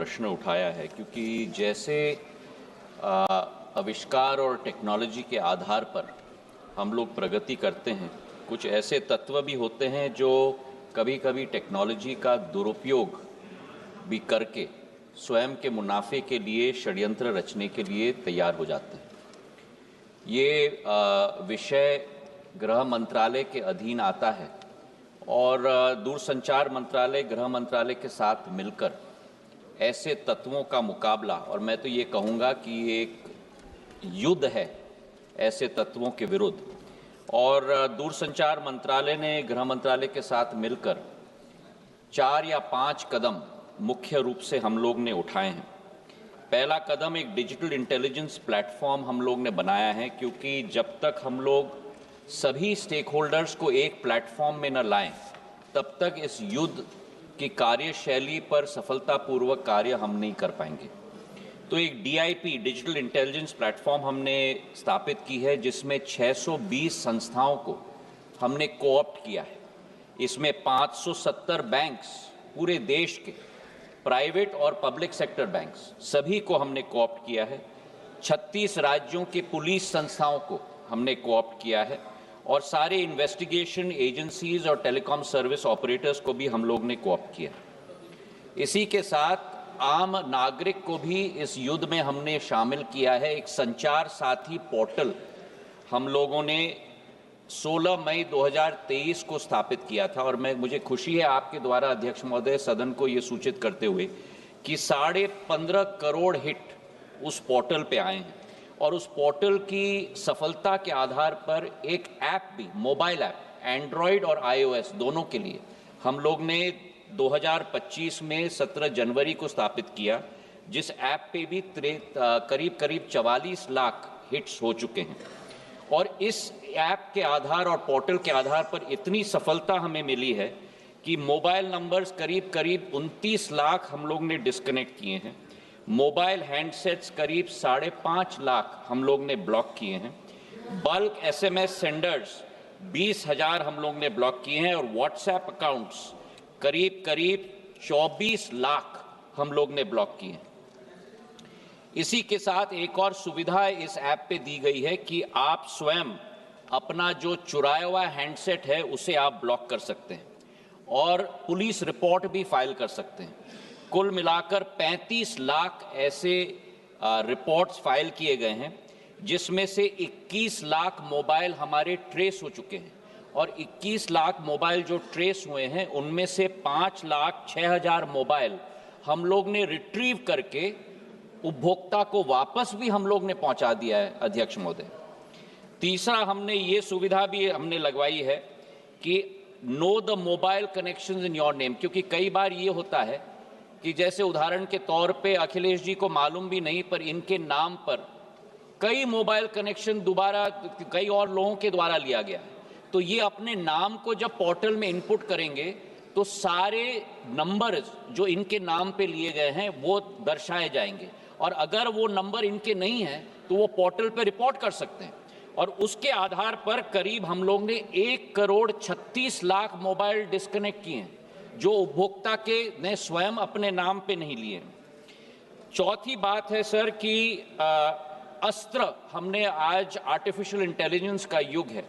प्रश्न उठाया है क्योंकि जैसे आविष्कार और टेक्नोलॉजी के आधार पर हम लोग प्रगति करते हैं, कुछ ऐसे तत्व भी होते हैं जो कभी कभी टेक्नोलॉजी का दुरुपयोग भी करके स्वयं के मुनाफे के लिए षड्यंत्र रचने के लिए तैयार हो जाते हैं। ये विषय गृह मंत्रालय के अधीन आता है और दूरसंचार मंत्रालय गृह मंत्रालय के साथ मिलकर ऐसे तत्वों का मुकाबला, और मैं तो ये कहूँगा कि ये एक युद्ध है ऐसे तत्वों के विरुद्ध, और दूरसंचार मंत्रालय ने गृह मंत्रालय के साथ मिलकर 4 या 5 कदम मुख्य रूप से हम लोग ने उठाए हैं। पहला कदम एक डिजिटल इंटेलिजेंस प्लेटफॉर्म हम लोग ने बनाया है, क्योंकि जब तक हम लोग सभी स्टेक होल्डर्स को एक प्लेटफॉर्म में न लाएं, तब तक इस युद्ध की कार्यशैली पर सफलतापूर्वक कार्य हम नहीं कर पाएंगे। तो एक DIP डिजिटल इंटेलिजेंस प्लेटफॉर्म हमने स्थापित की है, जिसमें 620 संस्थाओं को हमने कोऑप्ट किया है। इसमें 570 बैंक्स, पूरे देश के प्राइवेट और पब्लिक सेक्टर बैंक्स सभी को हमने कोऑप्ट किया है। 36 राज्यों के पुलिस संस्थाओं को हमने कोऑप्ट किया है, और सारे इन्वेस्टिगेशन एजेंसीज और टेलीकॉम सर्विस ऑपरेटर्स को भी हम लोग ने कोऑप्ट किया। इसी के साथ आम नागरिक को भी इस युद्ध में हमने शामिल किया है। एक संचार साथी पोर्टल हम लोगों ने 16 मई 2023 को स्थापित किया था, और मुझे खुशी है आपके द्वारा अध्यक्ष महोदय सदन को ये सूचित करते हुए कि 15.5 करोड़ हिट उस पोर्टल पे आए हैं, और उस पोर्टल की सफलता के आधार पर एक ऐप भी, मोबाइल ऐप, एंड्रॉयड और iOS दोनों के लिए हम लोग ने 2025 में 17 जनवरी को स्थापित किया, जिस ऐप पे भी करीब 44 लाख हिट्स हो चुके हैं। और इस ऐप के आधार और पोर्टल के आधार पर इतनी सफलता हमें मिली है कि मोबाइल नंबर्स करीब 29 लाख हम लोग ने डिस्कनेक्ट किए हैं। मोबाइल हैंडसेट्स करीब 5.5 लाख हम लोग ने ब्लॉक किए हैं। बल्क SMS सेंडर्स 20,000 हम लोग ने ब्लॉक किए हैं, और व्हाट्सएप अकाउंट्स करीब 24 लाख हम लोग ने ब्लॉक किए हैं। इसी के साथ एक और सुविधा इस ऐप पे दी गई है कि आप स्वयं अपना जो चुराया हुआ हैंडसेट है उसे आप ब्लॉक कर सकते हैं और पुलिस रिपोर्ट भी फाइल कर सकते हैं। कुल मिलाकर 35 लाख ऐसे रिपोर्ट्स फाइल किए गए हैं, जिसमें से 21 लाख मोबाइल हमारे ट्रेस हो चुके हैं, और 21 लाख मोबाइल जो ट्रेस हुए हैं उनमें से 5,06,000 मोबाइल हम लोग ने रिट्रीव करके उपभोक्ता को वापस भी हम लोग ने पहुंचा दिया है अध्यक्ष महोदय। तीसरा, हमने ये सुविधा भी हमने लगवाई है कि know the mobile connections in your name, क्योंकि कई बार ये होता है कि जैसे उदाहरण के तौर पे अखिलेश जी को मालूम भी नहीं, पर इनके नाम पर कई मोबाइल कनेक्शन दोबारा कई और लोगों के द्वारा लिया गया है। तो ये अपने नाम को जब पोर्टल में इनपुट करेंगे तो सारे नंबर्स जो इनके नाम पे लिए गए हैं वो दर्शाए जाएंगे, और अगर वो नंबर इनके नहीं है तो वो पोर्टल पे रिपोर्ट कर सकते हैं। और उसके आधार पर करीब हम लोग ने 1,36,00,000 मोबाइल डिस्कनेक्ट किए हैं, जो उपभोक्ता के ने स्वयं अपने नाम पे नहीं लिए। चौथी बात है सर कि अस्त्र, हमने आज आर्टिफिशियल इंटेलिजेंस का युग है,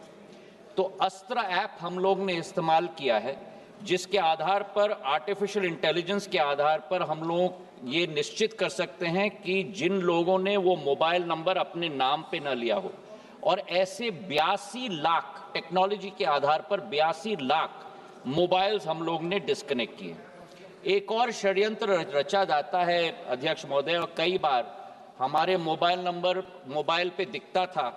तो अस्त्र ऐप हम लोग ने इस्तेमाल किया है, जिसके आधार पर आर्टिफिशियल इंटेलिजेंस के आधार पर हम लोग ये निश्चित कर सकते हैं कि जिन लोगों ने वो मोबाइल नंबर अपने नाम पे न लिया हो, और ऐसे 82 लाख टेक्नोलॉजी के आधार पर 82 लाख मोबाइल्स हम लोग ने डिस्कनेक्ट किए। एक और षड्यंत्र रचा जाता है अध्यक्ष महोदय, और कई बार हमारे मोबाइल नंबर मोबाइल पे दिखता था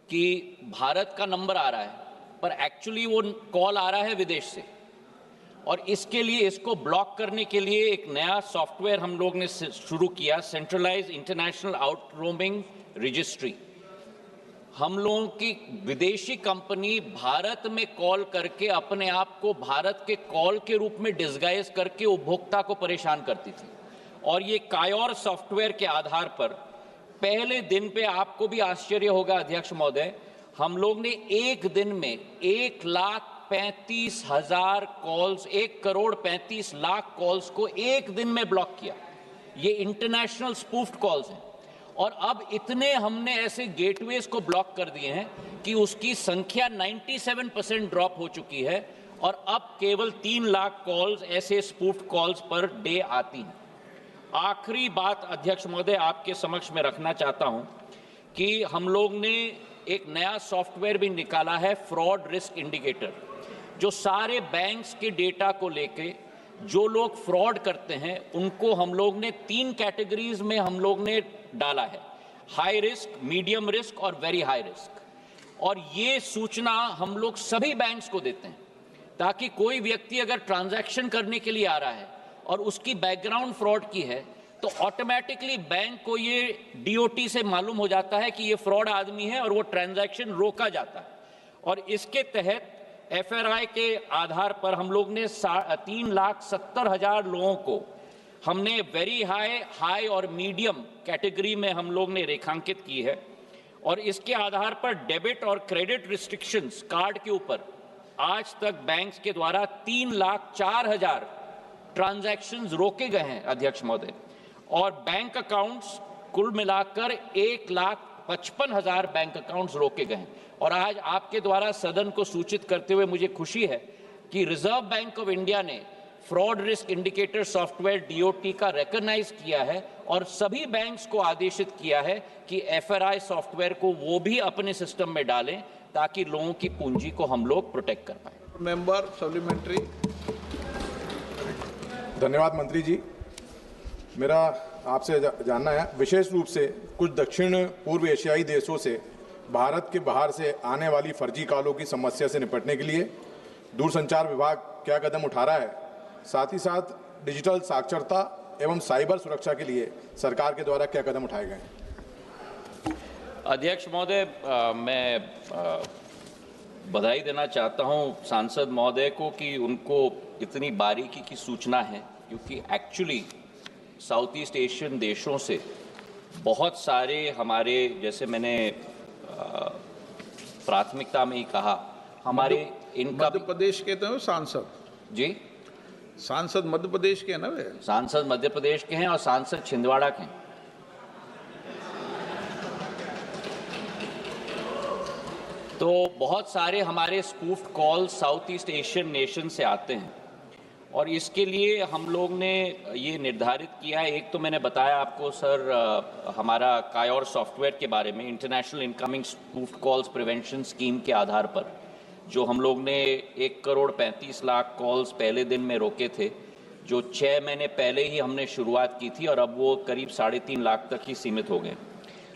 कि भारत का नंबर आ रहा है, पर एक्चुअली वो कॉल आ रहा है विदेश से, और इसके लिए इसको ब्लॉक करने के लिए एक नया सॉफ्टवेयर हम लोग ने शुरू किया, centralize international out roaming registry. हम लोगों की विदेशी कंपनी भारत में कॉल करके अपने आप को भारत के कॉल के रूप में डिस्गाइज करके उपभोक्ता को परेशान करती थी, और ये कायोर सॉफ्टवेयर के आधार पर पहले दिन पे आपको भी आश्चर्य होगा अध्यक्ष महोदय, हम लोग ने एक दिन में 1 1,35,000 कॉल्स, 1,35,00,000 कॉल्स को एक दिन में ब्लॉक किया। ये इंटरनेशनल स्पूफ्ड कॉल्स हैं। और अब इतने हमने ऐसे गेटवेज को ब्लॉक कर दिए हैं कि उसकी संख्या 97% ड्रॉप हो चुकी है और अब केवल 3 लाख कॉल्स ऐसे स्पूफ्ड कॉल्स पर डे आती हैं। आखिरी बात अध्यक्ष महोदय आपके समक्ष में रखना चाहता हूं कि हम लोग ने एक नया सॉफ्टवेयर भी निकाला है, फ्रॉड रिस्क इंडिकेटर, जो सारे बैंक्स के डेटा को लेके जो लोग फ्रॉड करते हैं उनको हम लोग ने 3 कैटेगरीज में हम लोग ने डाला है, हाई रिस्क, मीडियम रिस्क और वेरी हाई रिस्क। और ये सूचना हम लोग सभी बैंक्स को देते हैं ताकि कोई व्यक्ति अगर ट्रांजैक्शन करने के लिए आ रहा है और उसकी बैकग्राउंड फ्रॉड की है तो ऑटोमेटिकली बैंक को ये डीओटी से मालूम हो जाता है कि ये फ्रॉड आदमी है और वो ट्रांजैक्शन रोका जाता है। और इसके तहत एफआरआई के आधार पर हम लोग ने 3,70,000 लोगों को हमने वेरी हाई, हाई और मीडियम कैटेगरी में हम लोग ने रेखांकित की है। और इसके आधार पर डेबिट और क्रेडिट रिस्ट्रिक्शंस कार्ड के ऊपर आज तक बैंक्स के द्वारा 3,04,000 ट्रांजैक्शंस रोके गए हैं अध्यक्ष महोदय। और बैंक अकाउंट्स कुल मिलाकर 1,55,000 बैंक अकाउंट्स रोके गए हैं। और आज आपके द्वारा सदन को सूचित करते हुए मुझे खुशी है कि रिजर्व बैंक ऑफ इंडिया ने fraud risk indicator software DOT का रिकॉग्नाइज किया है और सभी बैंक्स को आदेशित किया है कि एफआरआई सॉफ्टवेयर को वो भी अपने सिस्टम में डालें ताकि लोगों की पूंजी को हम लोग प्रोटेक्ट कर पाए। Member supplementary. धन्यवाद मंत्री जी। मेरा आपसे जानना है, विशेष रूप से कुछ दक्षिण पूर्व एशियाई देशों से भारत के बाहर से आने वाली फर्जी कॉलों की समस्या से निपटने के लिए दूरसंचार विभाग क्या कदम उठा रहा है? साथ ही साथ डिजिटल साक्षरता एवं साइबर सुरक्षा के लिए सरकार के द्वारा क्या कदम उठाए गए हैं? अध्यक्ष महोदय, मैं बधाई देना चाहता हूं सांसद महोदय को कि उनको इतनी बारीकी की सूचना है, क्योंकि एक्चुअली साउथ ईस्ट एशियन देशों से बहुत सारे हमारे, जैसे मैंने प्राथमिकता में ही कहा, हमारे इनका मध्य प्रदेश के तो सांसद जी, सांसद मध्य प्रदेश के हैं ना वे? सांसद मध्य प्रदेश के हैं और सांसद छिंदवाड़ा के हैं। तो बहुत सारे हमारे spoofed call south east Asian nation से आते हैं और इसके लिए हम लोग ने ये निर्धारित किया है। एक तो मैंने बताया आपको सर, हमारा कायोर सॉफ्टवेयर के बारे में, international incoming spoofed calls prevention scheme के आधार पर जो हम लोग ने 1,35,00,000 कॉल्स पहले दिन में रोके थे, जो 6 महीने पहले ही हमने शुरुआत की थी और अब वो करीब 3.5 लाख तक ही सीमित हो गए।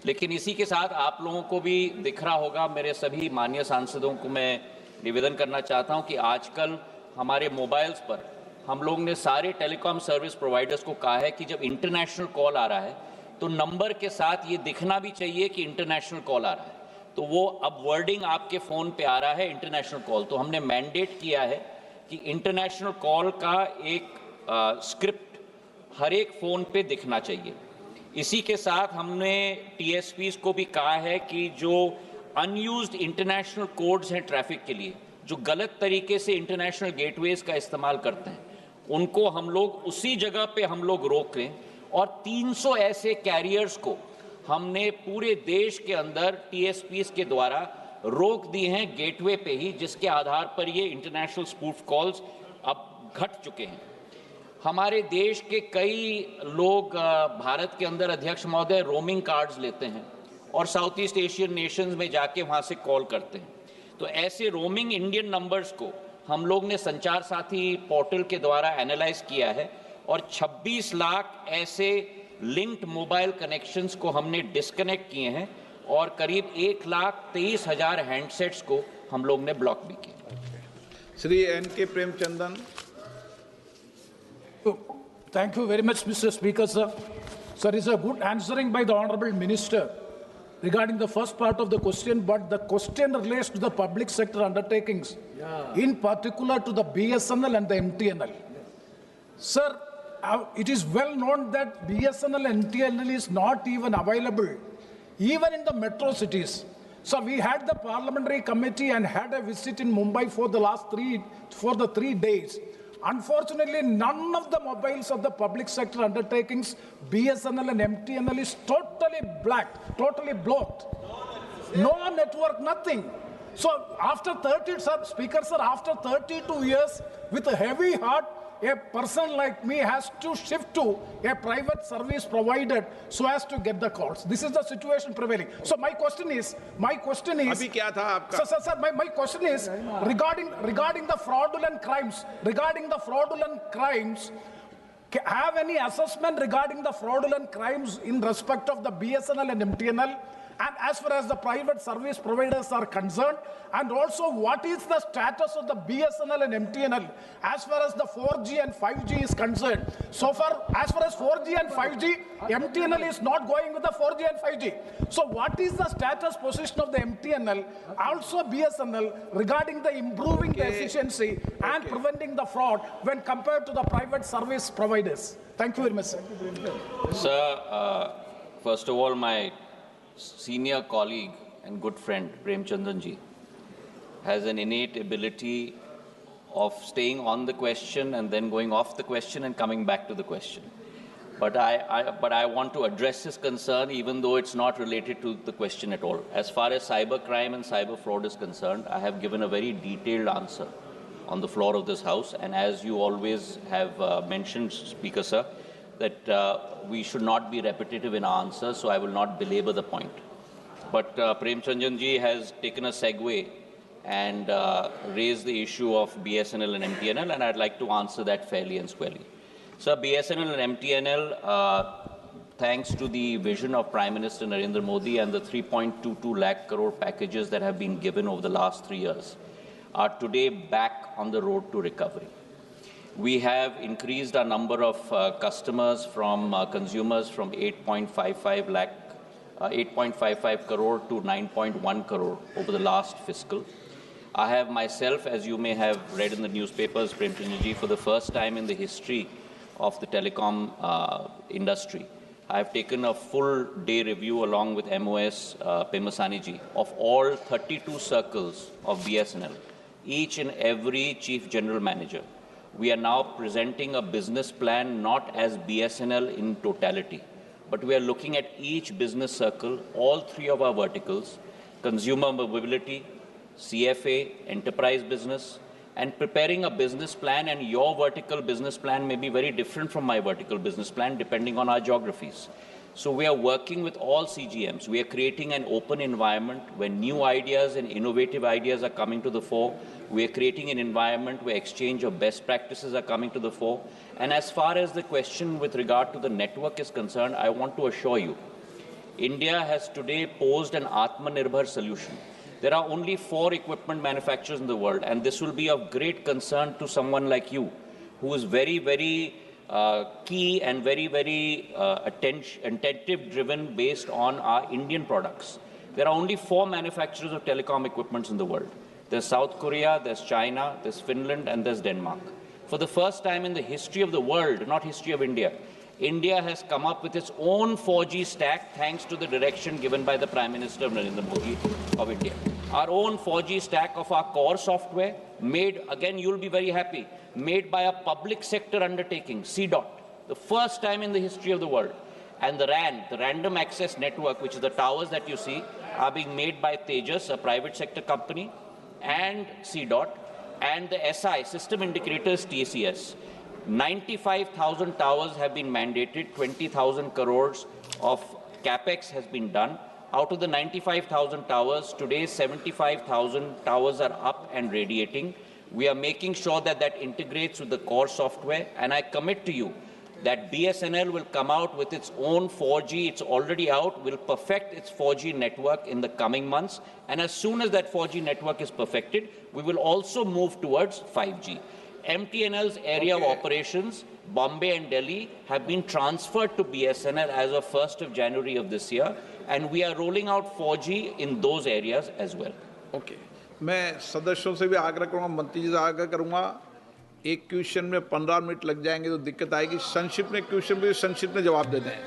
लेकिन इसी के साथ आप लोगों को भी दिख रहा होगा, मेरे सभी माननीय सांसदों को मैं निवेदन करना चाहता हूं कि आजकल हमारे मोबाइल्स पर हम लोग ने सारे टेलीकॉम सर्विस प्रोवाइडर्स को कहा है कि जब इंटरनेशनल कॉल आ रहा है तो नंबर के साथ ये दिखना भी चाहिए कि इंटरनेशनल कॉल आ रहा है। तो वो अब वर्डिंग आपके फ़ोन पे आ रहा है इंटरनेशनल कॉल। तो हमने मैंडेट किया है कि इंटरनेशनल कॉल का एक स्क्रिप्ट हर एक फ़ोन पे दिखना चाहिए। इसी के साथ हमने टीएसपीज़ को भी कहा है कि जो अनयूज्ड इंटरनेशनल कोड्स हैं ट्रैफिक के लिए, जो गलत तरीके से इंटरनेशनल गेटवेज का इस्तेमाल करते हैं, उनको हम लोग उसी जगह पे हम लोग रोक लें। और 300 ऐसे कैरियर्स को हमने पूरे देश के अंदर टीएसपीज़ के द्वारा रोक दिए हैं गेटवे पे ही, जिसके आधार पर ये इंटरनेशनल स्पूफ कॉल्स अब घट चुके हैं। हमारे देश के कई लोग भारत के अंदर अध्यक्ष महोदय रोमिंग कार्ड्स लेते हैं और साउथ ईस्ट एशियन नेशंस में जाके वहाँ से कॉल करते हैं। तो ऐसे रोमिंग इंडियन नंबर्स को हम लोग ने संचार साथी पोर्टल के द्वारा एनालाइज किया है और 26 लाख ऐसे लिंक्ड मोबाइल कनेक्शंस को हमने डिस्कनेक्ट किए हैं और करीब 1,23,000 हैंडसेट्स को हम लोग ने ब्लॉक भी किया। Shri N.K. Premachandran. Thank you very much, Mr. Speaker, sir. Sir, it's a good answering by the Honorable Minister regarding the first part of the question, but the question relates to the public sector undertakings, in particular to the BSNL and the MTNL. Sir, it is well known that BSNL and MTNL is not even available, even in the metro cities. So we had the parliamentary committee and had a visit in Mumbai for the 3 days. Unfortunately, none of the mobiles of the public sector undertakings, BSNL and MTNL, is totally black, totally blocked. No network, nothing. So after 32 years, with a heavy heart, a person like me has to shift to a private service provider so as to get the calls. This is the situation prevailing. So my question is, अभी क्या था आपका? Sir, my question is regarding the fraudulent crimes, have any assessment regarding the fraudulent crimes in respect of the BSNL and MTNL? And as far as the private service providers are concerned, and also what is the status of the BSNL and MTNL as far as the 4G and 5G is concerned? So far, as far as 4G and 5G, MTNL is not going with the 4G and 5G. So what is the status position of the MTNL, also BSNL, regarding the improving the efficiency and preventing the fraud when compared to the private service providers? Thank you very much, sir. Sir, first of all, my senior colleague and good friend, Prem Chandan ji, has an innate ability of staying on the question and then going off the question and coming back to the question. But I want to address his concern even though it's not related to the question at all. As far as cybercrime and cyber fraud is concerned, I have given a very detailed answer on the floor of this House, and as you always have mentioned, Speaker Sir, that we should not be repetitive in our answers, so I will not belabor the point. But Prem Chandan ji has taken a segue and raised the issue of BSNL and MTNL, and I'd like to answer that fairly and squarely. Sir, BSNL and MTNL, thanks to the vision of Prime Minister Narendra Modi and the 3.22 lakh crore packages that have been given over the last 3 years, are today back on the road to recovery. We have increased our number of customers from consumers from 8.55 crore to 9.1 crore over the last fiscal. I have myself, as you may have read in the newspapers, Prem Chandan ji, for the first time in the history of the telecom industry, I have taken a full day review along with MOS Pemasani ji of all 32 circles of BSNL, each and every chief general manager. We are now presenting a business plan not as BSNL in totality, but we are looking at each business circle, all 3 of our verticals, consumer mobility, CFA, enterprise business, and preparing a business plan, and your vertical business plan may be very different from my vertical business plan depending on our geographies. So we are working with all CGMs. We are creating an open environment where new ideas and innovative ideas are coming to the fore. We are creating an environment where exchange of best practices are coming to the fore. And as far as the question with regard to the network is concerned, I want to assure you, India has today posed an Atmanirbhar solution. There are only 4 equipment manufacturers in the world, and this will be of great concern to someone like you, who is very, very key and very attentive driven based on our Indian products. There are only 4 manufacturers of telecom equipments in the world. There's South Korea, there's China, there's Finland, and there's Denmark. For the first time in the history of the world, not history of India, India has come up with its own 4G stack thanks to the direction given by the Prime Minister Narendra Modi of India. Our own 4G stack of our core software, made, again you'll be very happy, made by a public sector undertaking, CDOT, the first time in the history of the world. And the RAN, the Random Access Network, which is the towers that you see, are being made by Tejas, a private sector company, and CDOT, and the SI, System Integrators TCS. 95,000 towers have been mandated, 20,000 crores of capex has been done. Out of the 95,000 towers, today 75,000 towers are up and radiating. We are making sure that that integrates with the core software, and I commit to you that BSNL will come out with its own 4G, it's already out, will perfect its 4G network in the coming months, and as soon as that 4G network is perfected, we will also move towards 5G. MTNL's area of operations, Bombay and Delhi, have been transferred to BSNL as of 1st of January of this year, and we are rolling out 4G in those areas as well. Okay, मैं सदस्यों से भी आग्रह करूँगा, मंत्री जी से आग्रह करूँगा, एक क्वेश्चन में 15 मिनट लग जाएंगे तो दिक्कत आएगी। संक्षिप्त में क्वेश्चन पे संक्षिप्त में जवाब दे दें।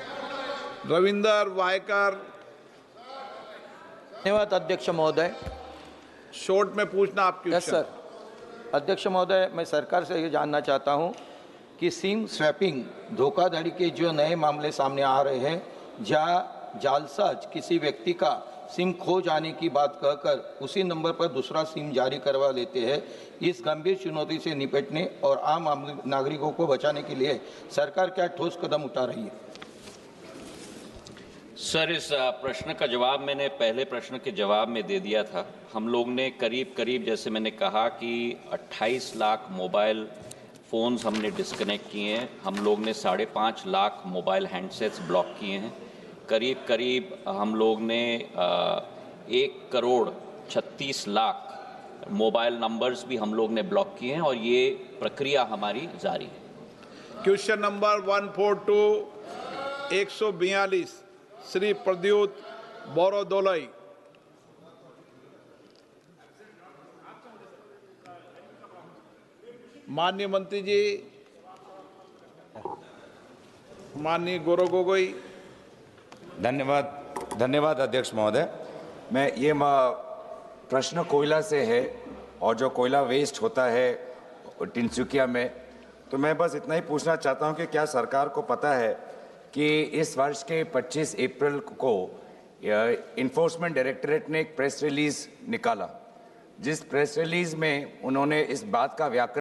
रविंदर वायकर, धन्यवाद अध्यक्ष महोदय। शॉर्ट में पूछना आप यस क्वेश्चन। सर। अध्यक्ष महोदय, मैं सरकार से ये जानना चाहता हूँ कि सिम स्वैपिंग धोखाधड़ी के जो नए मामले सामने आ रहे हैं, जहाँ जालसाज किसी व्यक्ति का सिम खो जाने की बात कहकर उसी नंबर पर दूसरा सिम जारी करवा लेते हैं, इस गंभीर चुनौती से निपटने और आम नागरिकों को बचाने के लिए सरकार क्या ठोस कदम उठा रही है? सर, इस प्रश्न का जवाब मैंने पहले प्रश्न के जवाब में दे दिया था। हम लोग ने करीब जैसे मैंने कहा कि 28 लाख मोबाइल फ़ोन्स हमने डिस्कनेक्ट किए हैं। हम लोग ने 5.5 लाख मोबाइल हैंडसेट्स ब्लॉक किए हैं। करीब हम लोग ने 1,36,00,000 मोबाइल नंबर्स भी हम लोग ने ब्लॉक किए हैं और ये प्रक्रिया हमारी जारी है। Question number 142 142 Shri Pradyut Bordoloi. माननीय मंत्री जी, माननीय गौरव गोगोई। धन्यवाद अध्यक्ष महोदय। मैं ये प्रश्न कोयला से है और जो कोयला वेस्ट होता है तिनसुकिया में, तो मैं बस इतना ही पूछना चाहता हूं कि क्या सरकार को पता है कि इस वर्ष के 25 अप्रैल को इन्फोर्समेंट डायरेक्टरेट ने एक प्रेस रिलीज निकाला, जिस प्रेस रिलीज में उन्होंने इस बात का व्याकरण